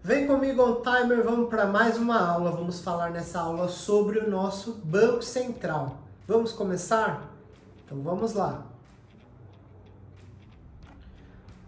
Vem comigo on timer, vamos para mais uma aula. Vamos falar nessa aula sobre o nosso Banco Central. Vamos começar? Então vamos lá.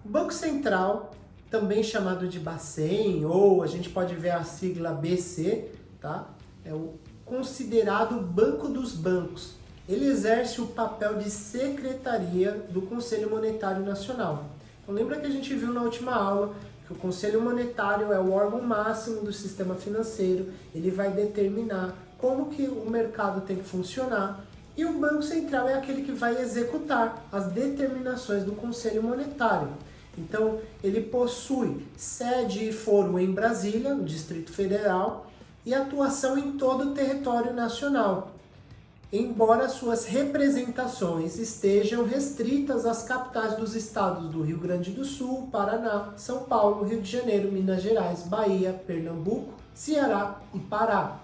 O Banco Central, também chamado de Bacen, ou a gente pode ver a sigla BC, tá? É o considerado Banco dos Bancos. Ele exerce o papel de secretaria do Conselho Monetário Nacional. Então lembra que a gente viu na última aula que o Conselho Monetário é o órgão máximo do sistema financeiro, ele vai determinar como que o mercado tem que funcionar, e o Banco Central é aquele que vai executar as determinações do Conselho Monetário. Então, ele possui sede e foro em Brasília, no Distrito Federal, e atuação em todo o território nacional, embora suas representações estejam restritas às capitais dos estados do Rio Grande do Sul, Paraná, São Paulo, Rio de Janeiro, Minas Gerais, Bahia, Pernambuco, Ceará e Pará.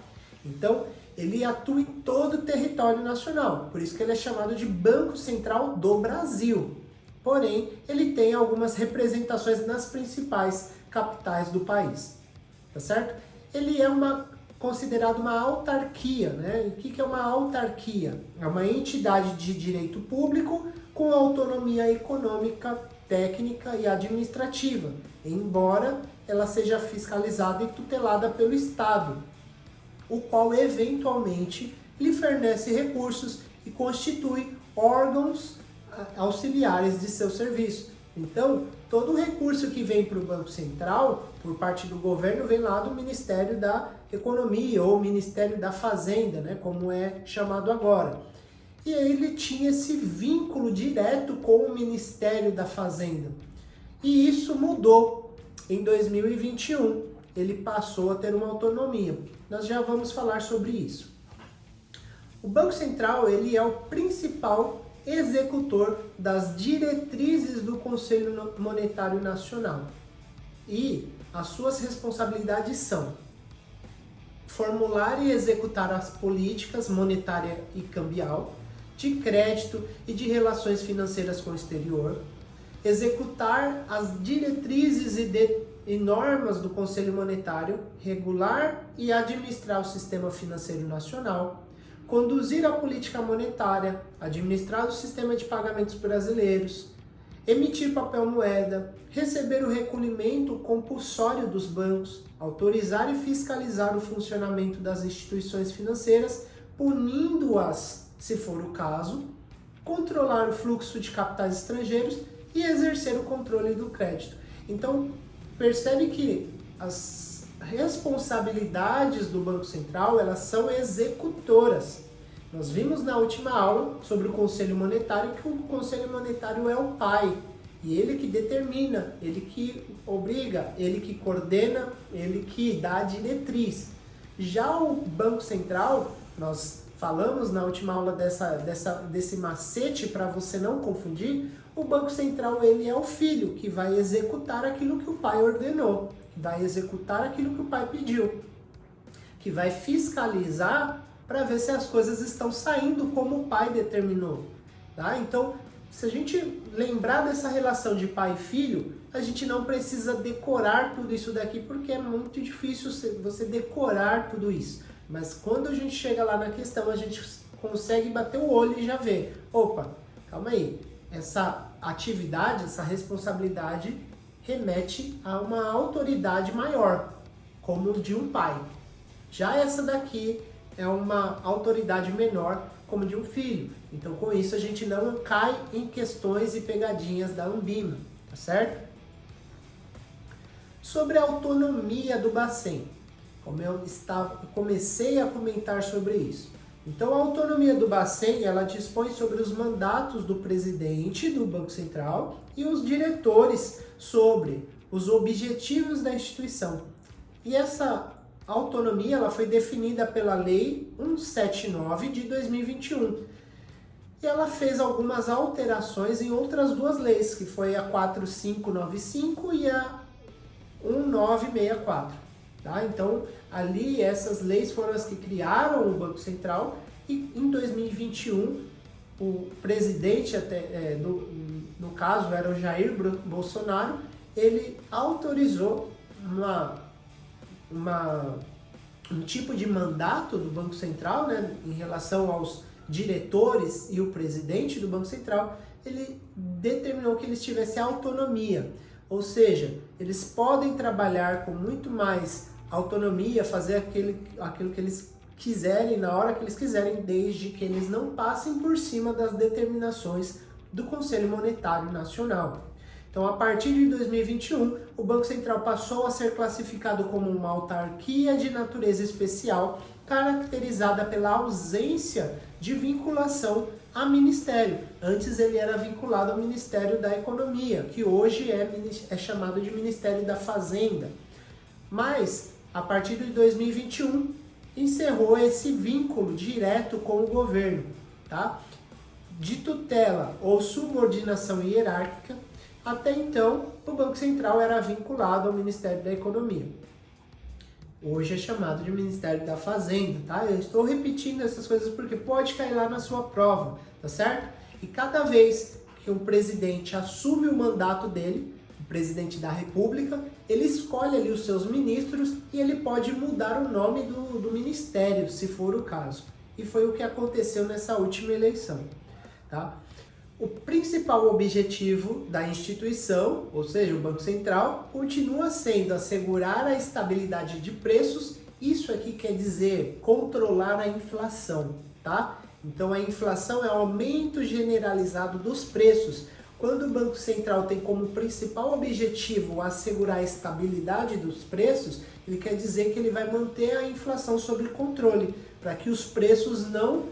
Então, ele atua em todo o território nacional, por isso que ele é chamado de Banco Central do Brasil. Porém, ele tem algumas representações nas principais capitais do país, tá certo? Ele é considerado uma autarquia, né? O que é uma autarquia? É uma entidade de direito público com autonomia econômica, técnica e administrativa, embora ela seja fiscalizada e tutelada pelo Estado, o qual eventualmente lhe fornece recursos e constitui órgãos auxiliares de seu serviço. Então, todo o recurso que vem para o Banco Central, por parte do governo, vem lá do Ministério da Economia ou Ministério da Fazenda, né, como é chamado agora. E ele tinha esse vínculo direto com o Ministério da Fazenda. E isso mudou em 2021. Ele passou a ter uma autonomia. Nós já vamos falar sobre isso. O Banco Central, ele é o principal executor das diretrizes do Conselho Monetário Nacional. E as suas responsabilidades são formular e executar as políticas monetária e cambial, de crédito e de relações financeiras com o exterior, executar as diretrizes e normas do Conselho Monetário, regular e administrar o sistema financeiro nacional, conduzir a política monetária, administrar o sistema de pagamentos brasileiros, emitir papel moeda, receber o recolhimento compulsório dos bancos, autorizar e fiscalizar o funcionamento das instituições financeiras, punindo-as, se for o caso, controlar o fluxo de capitais estrangeiros e exercer o controle do crédito. Então, percebe que as responsabilidades do Banco Central, elas são executoras. Nós vimos na última aula sobre o Conselho Monetário que o Conselho Monetário é o pai, e ele que determina, ele que obriga, ele que coordena, ele que dá a diretriz. Já o Banco Central, nós falamos na última aula desse macete para você não confundir, o Banco Central, ele é o filho que vai executar aquilo que o pai ordenou, vai executar aquilo que o pai pediu, que vai fiscalizar para ver se as coisas estão saindo como o pai determinou, tá? Então, se a gente lembrar dessa relação de pai e filho, a gente não precisa decorar tudo isso daqui, porque é muito difícil você decorar tudo isso. Mas quando a gente chega lá na questão, a gente consegue bater o olho e já ver, opa, calma aí, essa atividade, essa responsabilidade remete a uma autoridade maior, como de um pai. Já essa daqui é uma autoridade menor, como de um filho. Então, com isso, a gente não cai em questões e pegadinhas da Anbima, tá certo? Sobre a autonomia do Bacen, como eu comecei a comentar sobre isso. Então, a autonomia do Bacen, ela dispõe sobre os mandatos do presidente do Banco Central e os diretores sobre os objetivos da instituição. E essa autonomia, ela foi definida pela Lei 179 de 2021. E ela fez algumas alterações em outras duas leis, que foi a 4595 e a 1964. Tá? Então, ali essas leis foram as que criaram o Banco Central, e em 2021 o presidente, no caso era o Jair Bolsonaro, ele autorizou uma um tipo de mandato do Banco Central, né, em relação aos diretores e o presidente do Banco Central, ele determinou que eles tivessem autonomia, ou seja, eles podem trabalhar com muito mais autonomia, fazer aquilo que eles quiserem, na hora que eles quiserem, desde que eles não passem por cima das determinações do Conselho Monetário Nacional. Então, a partir de 2021, o Banco Central passou a ser classificado como uma autarquia de natureza especial, caracterizada pela ausência de vinculação a ministério. Antes ele era vinculado ao Ministério da Economia, que hoje é chamado de Ministério da Fazenda. Mas, a partir de 2021, encerrou esse vínculo direto com o governo, tá? De tutela ou subordinação hierárquica. Até então, o Banco Central era vinculado ao Ministério da Economia. Hoje é chamado de Ministério da Fazenda, tá? Eu estou repetindo essas coisas porque pode cair lá na sua prova, tá certo? E cada vez que um presidente assume o mandato dele, o presidente da República, ele escolhe ali os seus ministros e ele pode mudar o nome do ministério, se for o caso. E foi o que aconteceu nessa última eleição, tá? O principal objetivo da instituição, ou seja, o Banco Central, continua sendo assegurar a estabilidade de preços. Isso aqui quer dizer controlar a inflação, tá? Então a inflação é o aumento generalizado dos preços. Quando o Banco Central tem como principal objetivo assegurar a estabilidade dos preços, ele quer dizer que ele vai manter a inflação sob controle, para que os preços não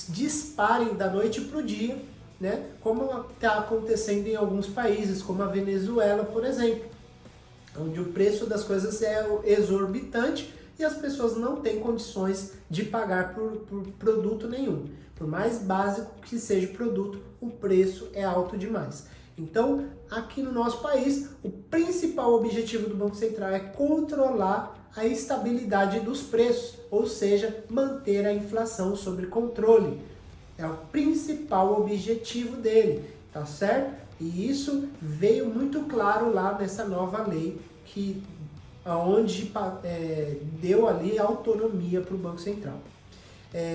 disparem da noite para o dia, né? Como está acontecendo em alguns países, como a Venezuela, por exemplo, onde o preço das coisas é exorbitante e as pessoas não têm condições de pagar por produto nenhum. Por mais básico que seja o produto, o preço é alto demais. Então, aqui no nosso país, o principal objetivo do Banco Central é controlar a estabilidade dos preços, ou seja, manter a inflação sob controle. É o principal objetivo dele, tá certo? E isso veio muito claro lá nessa nova lei, onde deu ali autonomia para o Banco Central.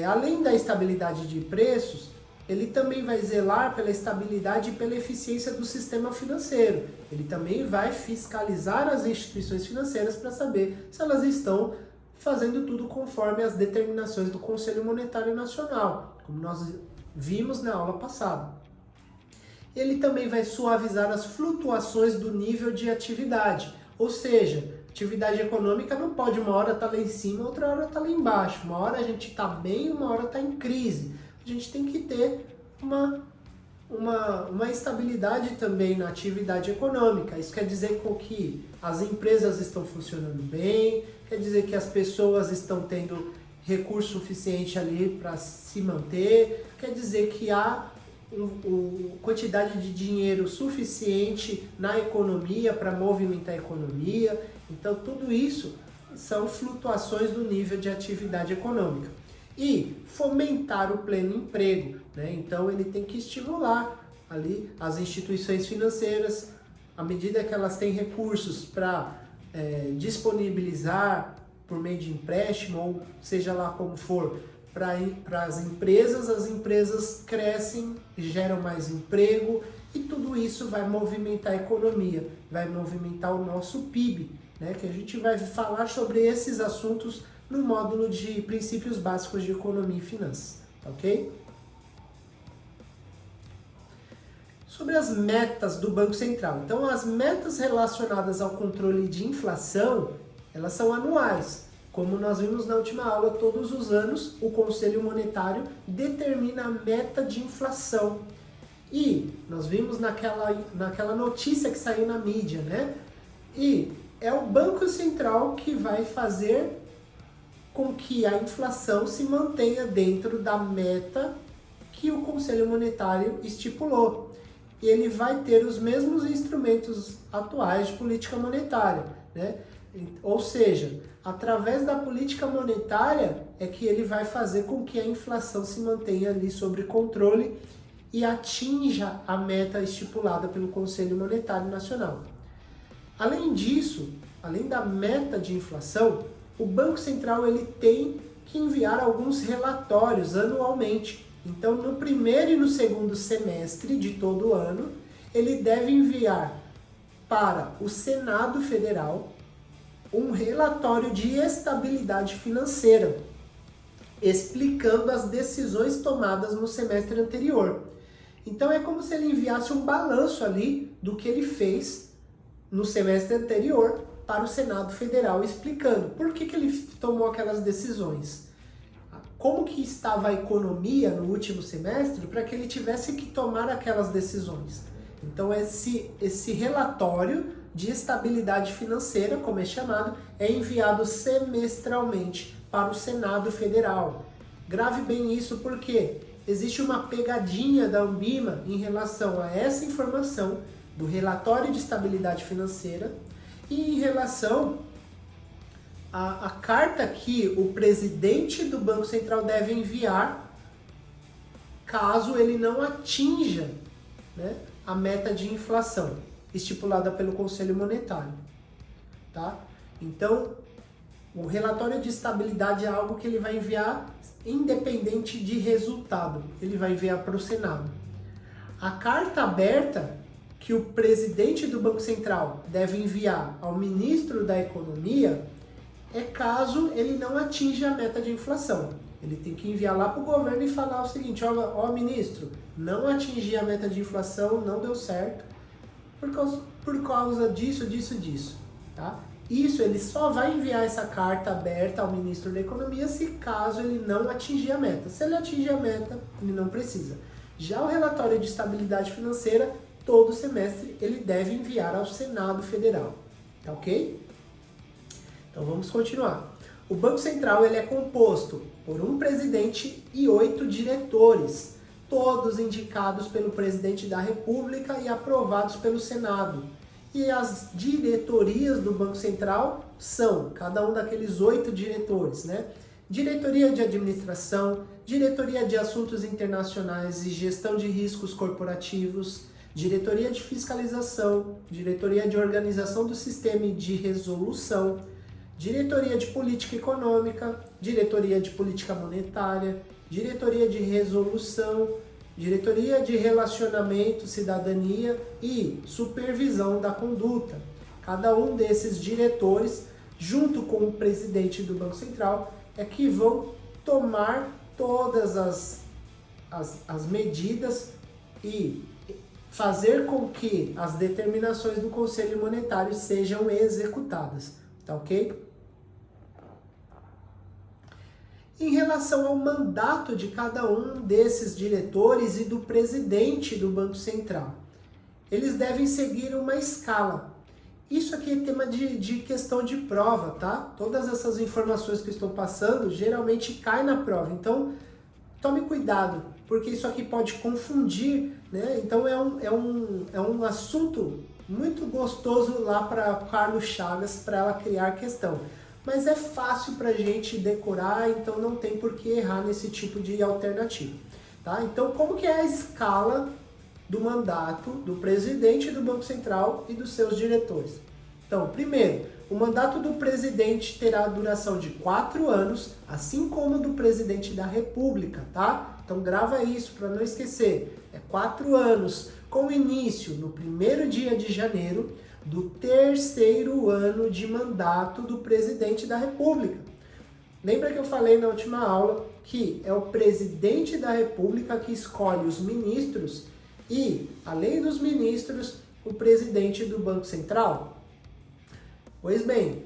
Além da estabilidade de preços, ele também vai zelar pela estabilidade e pela eficiência do sistema financeiro. Ele também vai fiscalizar as instituições financeiras para saber se elas estão fazendo tudo conforme as determinações do Conselho Monetário Nacional, como nós vimos na aula passada. Ele também vai suavizar as flutuações do nível de atividade, ou seja, atividade econômica não pode uma hora estar lá em cima, outra hora estar lá embaixo, uma hora a gente está bem, uma hora está em crise. A gente tem que ter uma estabilidade também na atividade econômica. Isso quer dizer que as empresas estão funcionando bem, quer dizer que as pessoas estão tendo recurso suficiente ali para se manter, quer dizer que há quantidade de dinheiro suficiente na economia para movimentar a economia. Então, tudo isso são flutuações do nível de atividade econômica. E fomentar o pleno emprego, né? Então, ele tem que estimular ali as instituições financeiras, à medida que elas têm recursos para disponibilizar por meio de empréstimo, ou seja lá como for, para as empresas crescem, geram mais emprego e tudo isso vai movimentar a economia, vai movimentar o nosso PIB, né? Que a gente vai falar sobre esses assuntos no módulo de princípios básicos de economia e finanças, tá ok? Sobre as metas do Banco Central. Então, as metas relacionadas ao controle de inflação, elas são anuais. Como nós vimos na última aula, todos os anos o Conselho Monetário determina a meta de inflação. E nós vimos naquela notícia que saiu na mídia, né? E é o Banco Central que vai fazer com que a inflação se mantenha dentro da meta que o Conselho Monetário estipulou. E ele vai ter os mesmos instrumentos atuais de política monetária, né? Ou seja, através da política monetária é que ele vai fazer com que a inflação se mantenha ali sob controle e atinja a meta estipulada pelo Conselho Monetário Nacional. Além disso, além da meta de inflação, o Banco Central ele tem que enviar alguns relatórios anualmente. Então, no primeiro e no segundo semestre de todo ano, ele deve enviar para o Senado Federal um relatório de estabilidade financeira, explicando as decisões tomadas no semestre anterior. Então é como se ele enviasse um balanço ali do que ele fez no semestre anterior para o Senado Federal, explicando por que ele tomou aquelas decisões. Como que estava a economia no último semestre para que ele tivesse que tomar aquelas decisões. Então esse relatório de estabilidade financeira, como é chamado, é enviado semestralmente para o Senado Federal. Grave bem isso porque existe uma pegadinha da Anbima em relação a essa informação do relatório de estabilidade financeira e em relação à carta que o presidente do Banco Central deve enviar caso ele não atinja, né, a meta de inflação estipulada pelo Conselho Monetário. Tá? Então, o relatório de estabilidade é algo que ele vai enviar independente de resultado. Ele vai enviar para o Senado. A carta aberta que o presidente do Banco Central deve enviar ao ministro da Economia é caso ele não atinja a meta de inflação. Ele tem que enviar lá para o governo e falar o seguinte: ó ministro, não atingi a meta de inflação, não deu certo, por causa disso. Tá? Isso, ele só vai enviar essa carta aberta ao ministro da Economia se caso ele não atingir a meta. Se ele atingir a meta, ele não precisa. Já o relatório de estabilidade financeira, todo semestre, ele deve enviar ao Senado Federal. Tá ok? Então vamos continuar. O Banco Central ele é composto por um presidente e 8 diretores, todos indicados pelo presidente da República e aprovados pelo Senado. E as diretorias do Banco Central são cada um daqueles 8 diretores, né? Diretoria de Administração, Diretoria de Assuntos Internacionais e Gestão de Riscos Corporativos, Diretoria de Fiscalização, Diretoria de Organização do Sistema de Resolução, Diretoria de Política Econômica, Diretoria de Política Monetária, Diretoria de Resolução, Diretoria de Relacionamento, Cidadania e Supervisão da Conduta. Cada um desses diretores, junto com o presidente do Banco Central, é que vão tomar todas as medidas e fazer com que as determinações do Conselho Monetário sejam executadas. Tá ok? Em relação ao mandato de cada um desses diretores e do presidente do Banco Central, eles devem seguir uma escala. Isso aqui é tema de questão de prova, tá? Todas essas informações que eu estou passando geralmente caem na prova, então tome cuidado, porque isso aqui pode confundir, né? Então é um assunto muito gostoso lá para Carlos Chagas para ela criar questão. Mas é fácil para a gente decorar, então não tem por que errar nesse tipo de alternativa. Tá? Então, como que é a escala do mandato do presidente do Banco Central e dos seus diretores? Então, primeiro, o mandato do presidente terá a duração de 4 anos, assim como o do presidente da República, tá? Então, grava isso para não esquecer. É 4 anos, com início no 1º dia de janeiro, do 3º ano de mandato do presidente da República. Lembra que eu falei na última aula que é o presidente da República que escolhe os ministros e, além dos ministros, o presidente do Banco Central? Pois bem,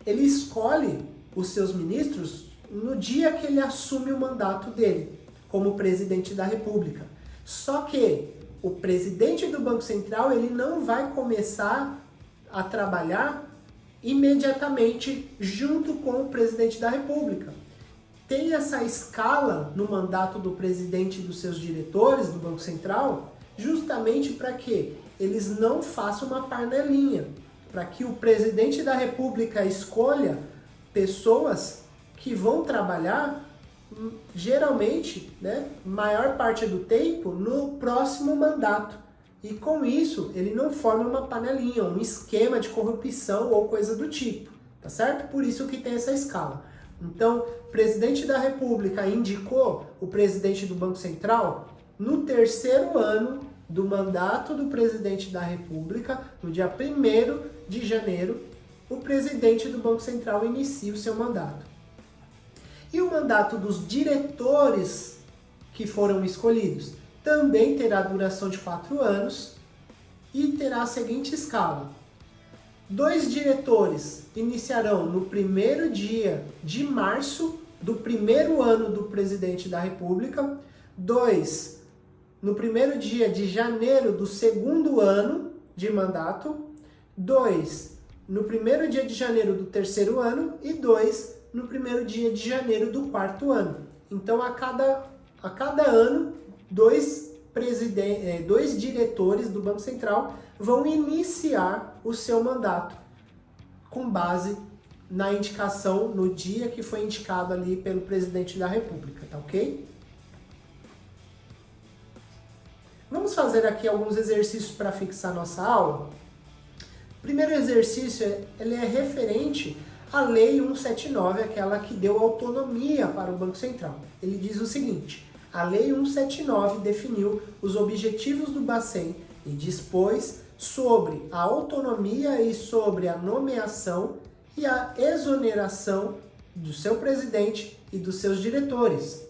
ele escolhe os seus ministros no dia que ele assume o mandato dele como presidente da República. Só que o presidente do Banco Central ele não vai começar a trabalhar imediatamente junto com o presidente da República. Tem essa escala no mandato do presidente e dos seus diretores do Banco Central justamente para que eles não façam uma panelinha, para que o presidente da República escolha pessoas que vão trabalhar geralmente, né, maior parte do tempo no próximo mandato. E com isso, ele não forma uma panelinha, um esquema de corrupção ou coisa do tipo, tá certo? Por isso que tem essa escala. Então, o presidente da República indicou o presidente do Banco Central no terceiro ano do mandato do presidente da República, no dia 1º de janeiro, o presidente do Banco Central inicia o seu mandato. E o mandato dos diretores que foram escolhidos também terá duração de 4 anos e terá a seguinte escala. 2 diretores iniciarão no primeiro dia de março do primeiro ano do presidente da República, 2 no primeiro dia de janeiro do segundo ano de mandato, 2 no primeiro dia de janeiro do terceiro ano e 2 no primeiro dia de janeiro do quarto ano. Então, a cada ano, dois diretores do Banco Central vão iniciar o seu mandato com base na indicação, no dia que foi indicado ali pelo presidente da República, tá ok? Vamos fazer aqui alguns exercícios para fixar nossa aula. O primeiro exercício ele é referente à Lei 179, aquela que deu autonomia para o Banco Central. Ele diz o seguinte: a Lei 179 definiu os objetivos do Bacen e dispôs sobre a autonomia e sobre a nomeação e a exoneração do seu presidente e dos seus diretores.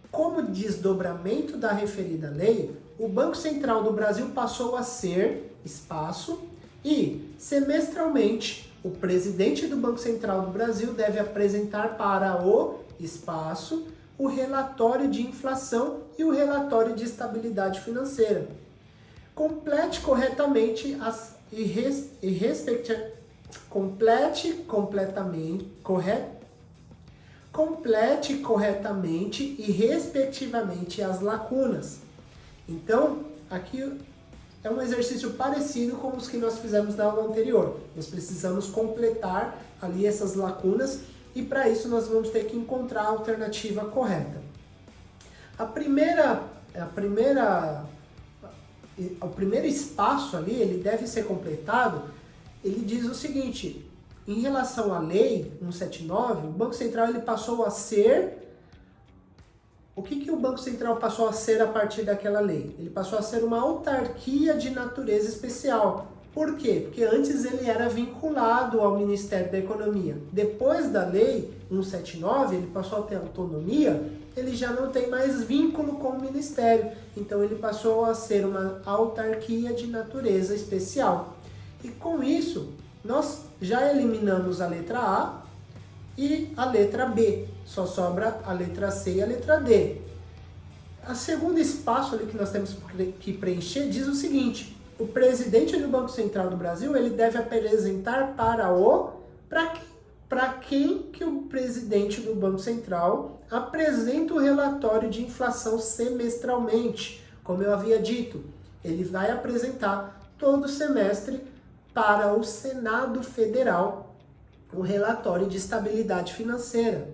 Como desdobramento da referida lei, o Banco Central do Brasil passou a ser e, semestralmente, o presidente do Banco Central do Brasil deve apresentar para o o relatório de inflação e o relatório de estabilidade financeira. Complete corretamente e respectivamente as lacunas. Então, aqui é um exercício parecido com os que nós fizemos na aula anterior. Nós precisamos completar ali essas lacunas e para isso nós vamos ter que encontrar a alternativa correta. O primeiro espaço ali, ele deve ser completado, ele diz o seguinte: em relação à Lei 179, o Banco Central ele passou a ser... O que o Banco Central passou a ser a partir daquela lei? Ele passou a ser uma autarquia de natureza especial. Por quê? Porque antes ele era vinculado ao Ministério da Economia. Depois da Lei 179, ele passou a ter autonomia, ele já não tem mais vínculo com o Ministério. Então ele passou a ser uma autarquia de natureza especial. E com isso, nós já eliminamos a letra A e a letra B. Só sobra a letra C e a letra D. A segundo espaço ali que nós temos que preencher diz o seguinte: o presidente do Banco Central do Brasil ele deve apresentar para quem que o presidente do Banco Central apresenta o relatório de inflação semestralmente. Como eu havia dito, ele vai apresentar todo semestre para o Senado Federal o relatório de estabilidade financeira,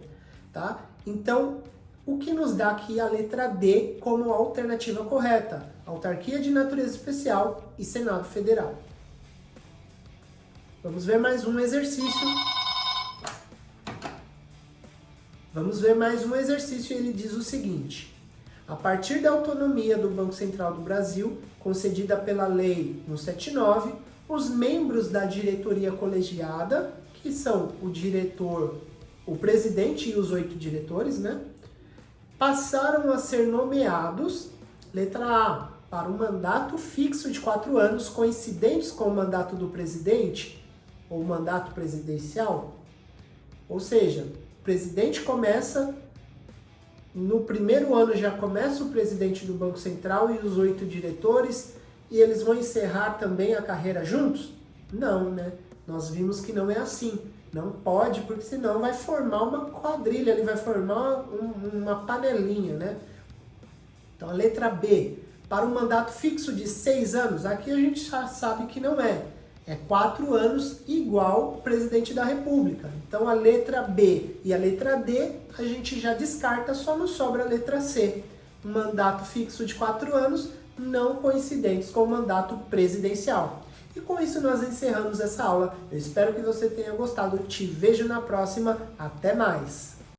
tá? Então, o que nos dá aqui a letra D como alternativa correta? Autarquia de natureza especial e Senado Federal. Vamos ver mais um exercício. Ele diz o seguinte: a partir da autonomia do Banco Central do Brasil, concedida pela Lei 179, os membros da diretoria colegiada, que são o diretor, o presidente e os 8 diretores, né, passaram a ser nomeados, letra A, para um mandato fixo de 4 anos, coincidentes com o mandato do presidente, ou mandato presidencial. Ou seja, o presidente começa, no primeiro ano já começa o presidente do Banco Central e os 8 diretores, e eles vão encerrar também a carreira juntos? Não, né? Nós vimos que não é assim. Não pode, porque senão vai formar uma quadrilha, ele vai formar uma panelinha, né? Então a letra B, para um mandato fixo de 6 anos, aqui a gente já sabe que não é. É 4 anos igual presidente da República. Então a letra B e a letra D a gente já descarta, só nos sobra a letra C. Um mandato fixo de 4 anos não coincidentes com o mandato presidencial. E com isso nós encerramos essa aula. Eu espero que você tenha gostado. Te vejo na próxima. Até mais!